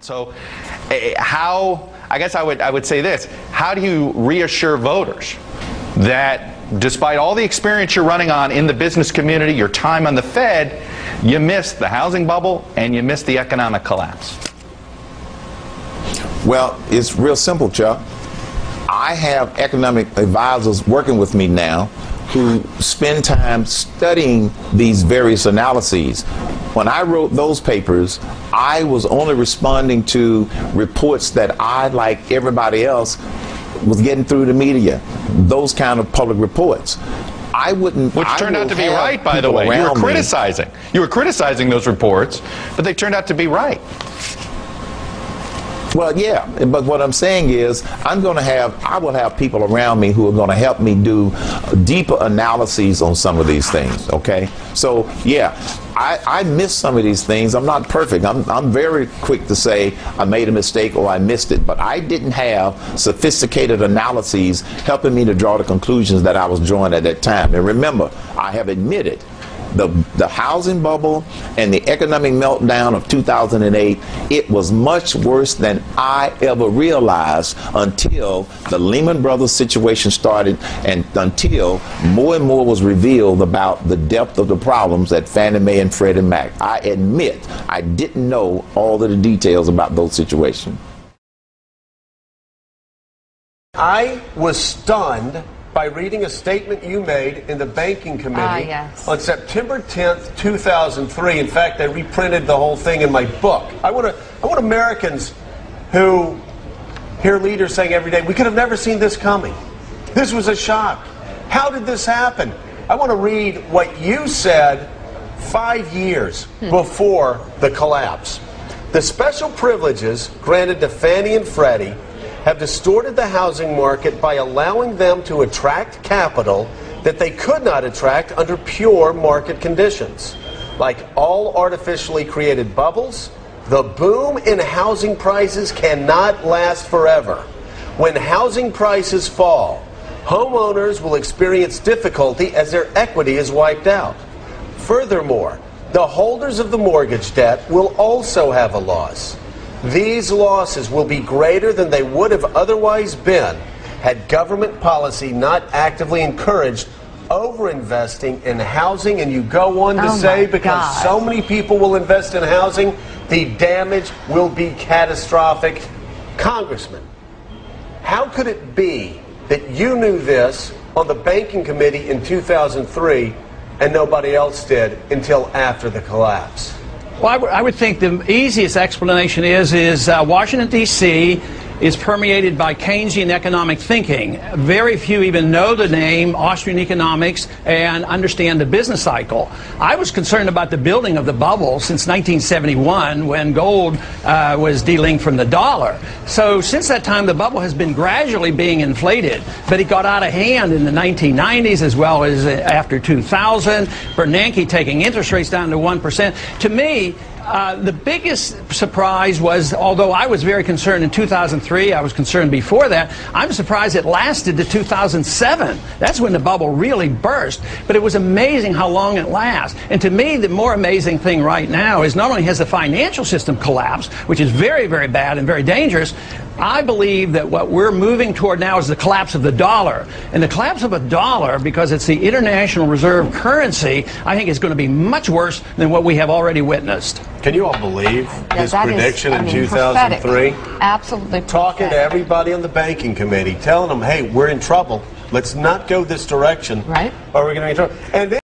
So I guess I would say this, how do you reassure voters that despite all the experience you're running on in the business community, your time on the Fed, you missed the housing bubble and you missed the economic collapse? Well, it's real simple, Chuck. I have economic advisors working with me now who spend time studying these various analyses. When I wrote those papers, I was only responding to reports that I, like everybody else, was getting through the media, those kind of public reports. Which turned out to be right, by the way. You were criticizing those reports, but they turned out to be right. Well, yeah, but what I'm saying is I will have people around me who are going to help me do deeper analyses on some of these things, okay? So, yeah, I missed some of these things. I'm not perfect. I'm very quick to say I made a mistake or I missed it, but I didn't have sophisticated analyses helping me to draw the conclusions that I was drawing at that time. And remember, I have admitted the housing bubble and the economic meltdown of 2008, it was much worse than I ever realized until the Lehman Brothers situation started and until more and more was revealed about the depth of the problems at Fannie Mae and Freddie Mac. I admit I didn't know all of the details about those situations. I was stunned by reading a statement you made in the Banking Committee on September 10th, 2003. In fact, I reprinted the whole thing in my book. I want Americans who hear leaders saying every day, we could have never seen this coming. This was a shock. How did this happen? I want to read what you said 5 years before the collapse. The special privileges granted to Fannie and Freddie have distorted the housing market by allowing them to attract capital that they could not attract under pure market conditions. Like all artificially created bubbles, the boom in housing prices cannot last forever. When housing prices fall, homeowners will experience difficulty as their equity is wiped out. Furthermore, the holders of the mortgage debt will also have a loss. These losses will be greater than they would have otherwise been had government policy not actively encouraged overinvesting in housing. And you go on to say, because so many people will invest in housing, the damage will be catastrophic. Congressman, how could it be that you knew this on the Banking Committee in 2003 and nobody else did until after the collapse? Well, I would think the easiest explanation is Washington, D.C. is permeated by Keynesian economic thinking. Very few even know the name Austrian economics and understand the business cycle. I was concerned about the building of the bubble since 1971 when gold was delinked from the dollar. So since that time, the bubble has been gradually being inflated, but it got out of hand in the 1990s as well as after 2000. Bernanke taking interest rates down to 1%. To me, the biggest surprise was, although I was very concerned in 2003, I was concerned before that, I'm surprised it lasted to 2007. That's when the bubble really burst. But it was amazing how long it lasts. And to me, the more amazing thing right now is not only has the financial system collapsed, which is very, very bad and very dangerous, I believe that what we're moving toward now is the collapse of the dollar. And the collapse of a dollar, because it's the international reserve currency, I think is going to be much worse than what we have already witnessed. Can you all believe his prediction in 2003? Absolutely. Talking to everybody on the Banking Committee, telling them, hey, we're in trouble. Let's not go this direction. Right. Or we're going to be in trouble. And then